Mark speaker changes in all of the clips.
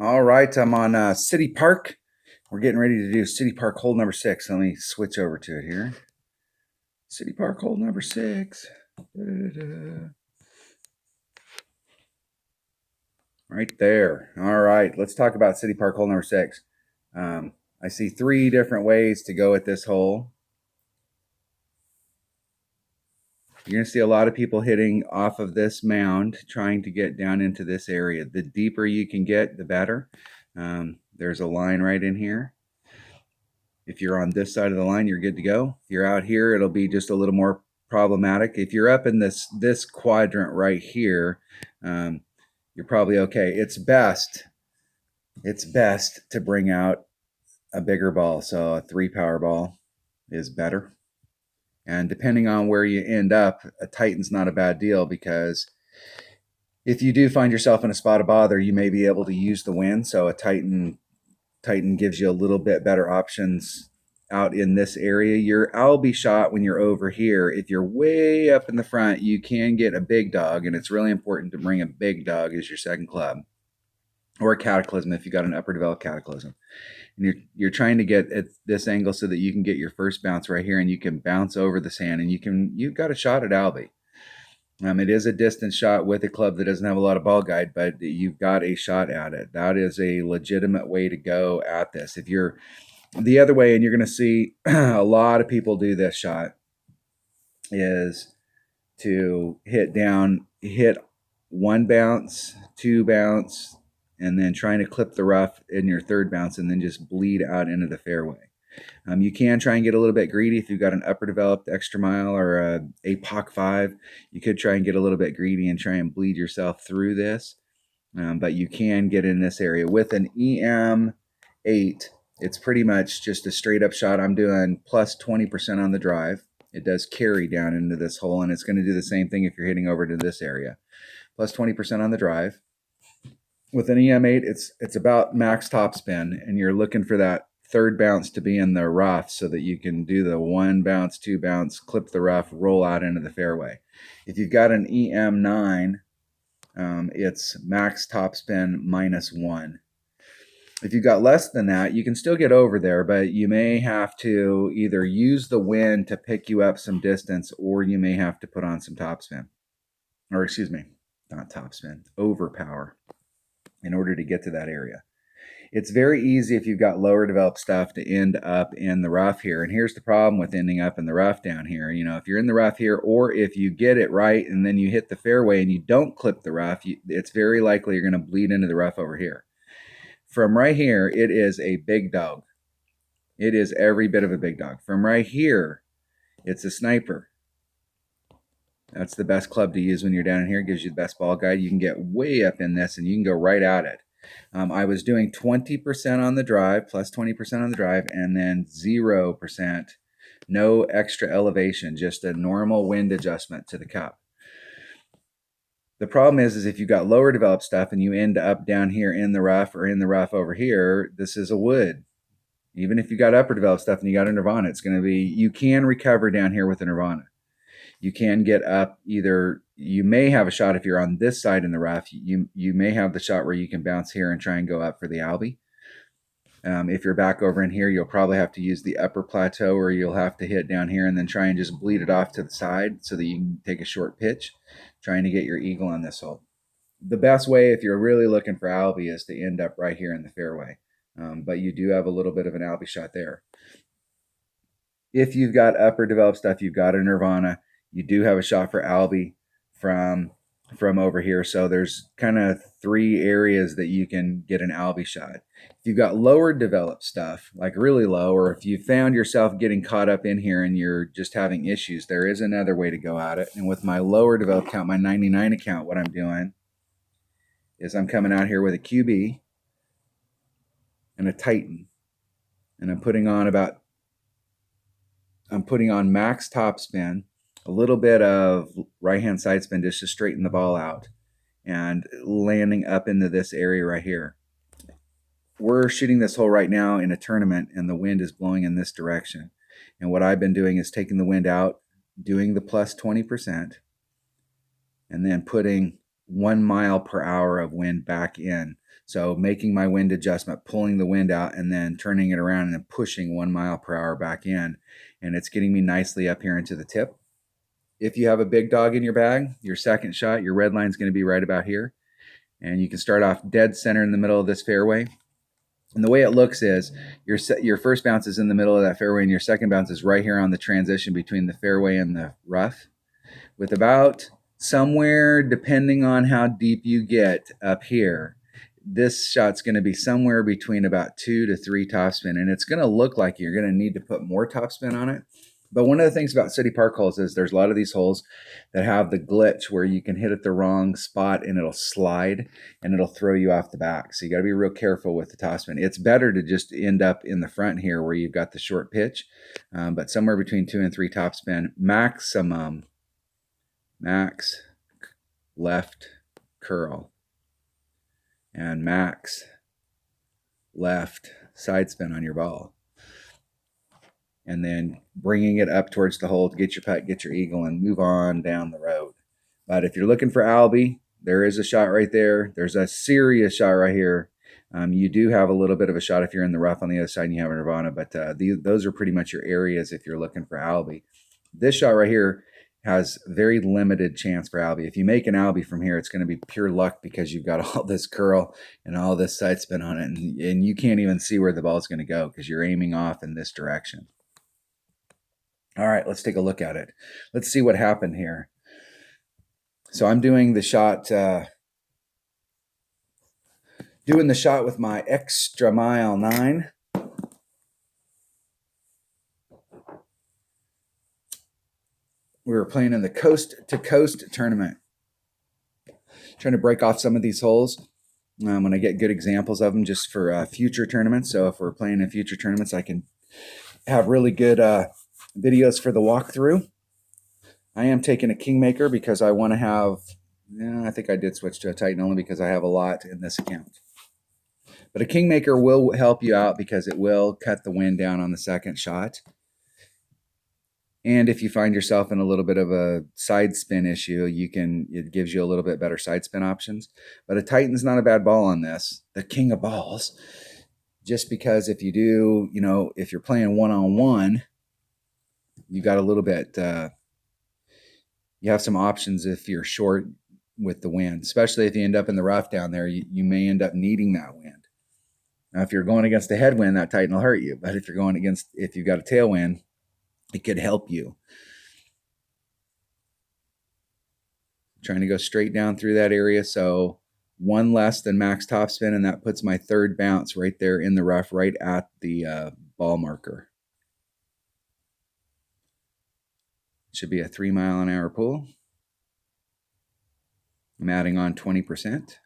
Speaker 1: All right, I'm on City Park. We're getting ready to do City Park hole number 6. Let me switch over to it here. City Park hole number 6. Da-da-da-da. Right there. All right, let's talk about City Park hole number 6. I see 3 different ways to go at this hole. You're going to see a lot of people hitting off of this mound, trying to get down into this area. The deeper you can get, the better. There's a line right in here. If you're on this side of the line, you're good to go. If you're out here, it'll be just a little more problematic. If you're up in this quadrant right here, you're probably okay. It's best to bring out a bigger ball. So a 3-power ball is better. And depending on where you end up, a Titan's not a bad deal, because if you do find yourself in a spot of bother, you may be able to use the wind. So a Titan gives you a little bit better options out in this area. Your Albie shot, when you're over here, if you're way up in the front, you can get a big dog, and it's really important to bring a big dog as your second club, or a cataclysm if you got an upper developed cataclysm. And you're trying to get at this angle so that you can get your first bounce right here, and you can bounce over the sand, and you've got a shot at Albie. It is a distance shot with a club that doesn't have a lot of ball guide, but you've got a shot at it. That is a legitimate way to go at this. If you're the other way, and you're going to see a lot of people do this shot, is to hit 1 bounce, 2 bounce, and then trying to clip the rough in your 3rd bounce, and then just bleed out into the fairway. You can try and get a little bit greedy if you've got an upper developed extra mile or a APOC 5. You could try and get a little bit greedy and try and bleed yourself through this. But you can get in this area. With an EM 8, it's pretty much just a straight up shot. I'm doing plus 20% on the drive. It does carry down into this hole, and it's going to do the same thing if you're hitting over to this area. Plus 20% on the drive. With an EM 8, it's about max topspin, and you're looking for that 3rd bounce to be in the rough so that you can do the 1 bounce, 2 bounce, clip the rough, roll out into the fairway. If you've got an EM 9, it's max topspin minus 1. If you've got less than that, you can still get over there, but you may have to either use the wind to pick you up some distance, or you may have to put on some topspin. Or excuse me, not topspin, overpower, in order to get to that area. It's very easy if you've got lower developed stuff to end up in the rough here. And here's the problem with ending up in the rough down here. If you're in the rough here, or if you get it right and then you hit the fairway and you don't clip the rough, it's very likely you're going to bleed into the rough over here. From right here, it is a big dog. It is every bit of a big dog. From right here, it's a sniper. That's the best club to use when you're down in here. It gives you the best ball guide. You can get way up in this, and you can go right at it. I was doing 20% on the drive, plus 20% on the drive, and then 0%, no extra elevation, just a normal wind adjustment to the cup. The problem is if you've got lower developed stuff and you end up down here in the rough, or in the rough over here, this is a wood. Even if you got upper developed stuff and you got a Nirvana, it's going to be, you can recover down here with a Nirvana. You can get up, either you may have a shot if you're on this side in the rough. You may have the shot where you can bounce here and try and go up for the Albie. If you're back over in here, you'll probably have to use the upper plateau, or you'll have to hit down here and then try and just bleed it off to the side so that you can take a short pitch, trying to get your eagle on this hole. The best way, if you're really looking for Albie, is to end up right here in the fairway. But you do have a little bit of an Albie shot there. If you've got upper developed stuff, you've got a Nirvana, you do have a shot for Albie from over here. So there's kind of 3 areas that you can get an Albie shot. If you've got lower developed stuff, like really low, or if you found yourself getting caught up in here and you're just having issues, there is another way to go at it. And with my lower developed account, my 99 account, what I'm doing is I'm coming out here with a QB and a Titan, and I'm putting on max topspin, a little bit of right-hand side spin just to straighten the ball out, and landing up into this area right here. We're shooting this hole right now in a tournament, and the wind is blowing in this direction. And what I've been doing is taking the wind out, doing the plus 20%, and then putting 1 mile per hour of wind back in. So making my wind adjustment, pulling the wind out and then turning it around and then pushing 1 mile per hour back in. And it's getting me nicely up here into the tip. If you have a big dog in your bag, your second shot, your red line is going to be right about here. And you can start off dead center in the middle of this fairway. And the way it looks is your first bounce is in the middle of that fairway, and your second bounce is right here on the transition between the fairway and the rough, with about somewhere, depending on how deep you get up here, this shot's going to be somewhere between about 2 to 3 topspin, and it's going to look like you're going to need to put more topspin on it. But one of the things about City Park holes is there's a lot of these holes that have the glitch where you can hit it the wrong spot and it'll slide and it'll throw you off the back. So you got to be real careful with the topspin. It's better to just end up in the front here where you've got the short pitch, but somewhere between 2 and 3 topspin maximum. Max left curl and max left side spin on your ball, and then bringing it up towards the hole to get your putt, get your eagle, and move on down the road. But if you're looking for Albie, there is a shot right there. There's a serious shot right here. You do have a little bit of a shot if you're in the rough on the other side and you have a Nirvana, but those are pretty much your areas if you're looking for Albie. This shot right here has very limited chance for Albie. If you make an Albie from here, it's going to be pure luck because you've got all this curl and all this side spin on it, and you can't even see where the ball is going to go because you're aiming off in this direction. All right, let's take a look at it. Let's see what happened here. So I'm doing the shot with my Extra Mile 9. We were playing in the Coast to Coast tournament. Trying to break off some of these holes when I get good examples of them just for future tournaments. So if we're playing in future tournaments, I can have really good videos for the walkthrough. I am taking a Kingmaker because I want to have, I think I did switch to a Titan only because I have a lot in this account. But a Kingmaker will help you out because it will cut the wind down on the second shot. And if you find yourself in a little bit of a side spin issue, it gives you a little bit better side spin options. But a Titan's not a bad ball on this, the king of balls. Just because if you do, if you're playing one-on-one, you got a little bit, you have some options if you're short with the wind, especially if you end up in the rough down there, you may end up needing that wind. Now, if you're going against a headwind, that Titan will hurt you. But if you've got a tailwind, it could help you. Trying to go straight down through that area. So one less than max topspin, and that puts my third bounce right there in the rough, right at the ball marker. Should be a 3 mile an hour pull. I'm adding on 20%.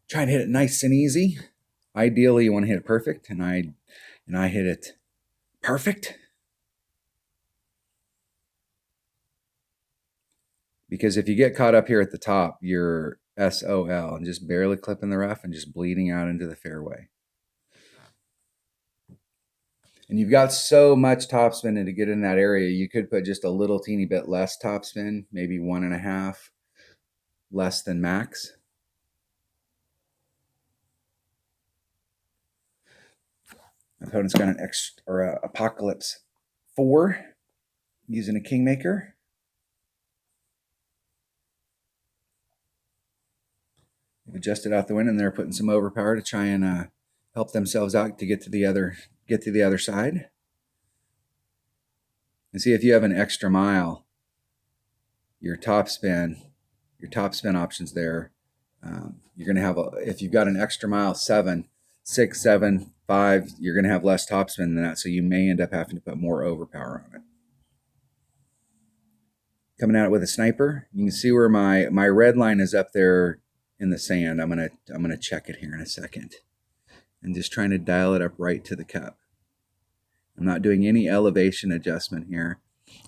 Speaker 1: Trying to hit it nice and easy. Ideally, you want to hit it perfect, and I hit it perfect. Because if you get caught up here at the top, you're SOL and just barely clipping the rough and just bleeding out into the fairway. And you've got so much topspin, and to get in that area, you could put just a little teeny bit less topspin, maybe 1.5 less than max. My opponent's got an Apocalypse 4 using a Kingmaker. They've adjusted out the wind, and they're putting some overpower to try and help themselves out to get to the other side. And see, if you have an extra mile, your top spin options there, you're going to have if you've got an extra mile 7, 6, 7, 5, you're going to have less topspin than that, so you may end up having to put more overpower on it. Coming at it with a sniper, you can see where my red line is up there in the sand. I'm gonna check it here in a second, and just trying to dial it up right to the cup. I'm not doing any elevation adjustment here,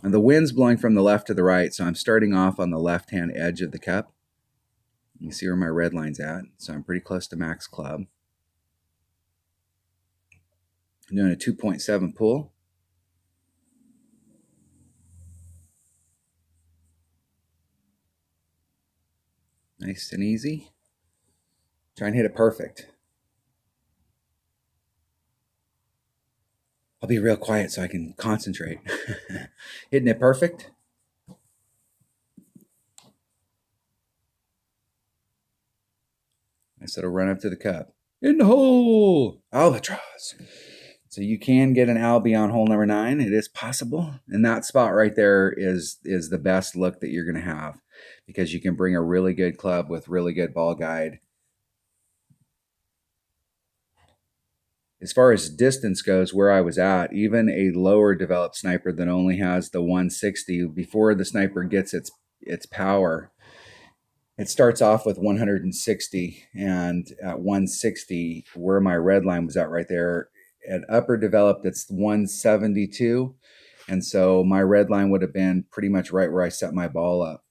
Speaker 1: and the wind's blowing from the left to the right, so I'm starting off on the left-hand edge of the cup. You can see where my red line's at, so I'm pretty close to max club. I'm doing a 2.7 pull. Nice and easy. Try and hit it perfect. I'll be real quiet so I can concentrate. Hitting it perfect. Nice little run up to the cup. In the hole! Albatross. So you can get an Albie on hole number 9. It is possible. And that spot right there is the best look that you're going to have, because you can bring a really good club with really good ball guide. As far as distance goes, where I was at, even a lower developed sniper that only has the 160, before the sniper gets its power, it starts off with 160, and at 160, where my red line was at right there, at upper developed, it's 172. And so my red line would have been pretty much right where I set my ball up.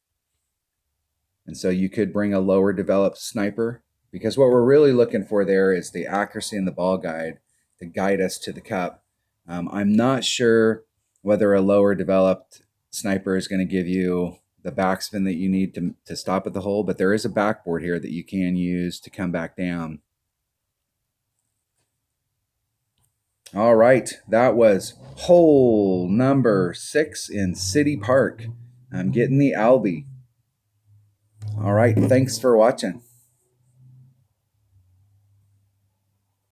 Speaker 1: And so you could bring a lower developed sniper, because what we're really looking for there is the accuracy in the ball guide to guide us to the cup. I'm not sure whether a lower developed sniper is going to give you the backspin that you need to stop at the hole, but there is a backboard here that you can use to come back down. All right, that was hole number 6 in City Park. I'm getting the Albie. All right, thanks for watching.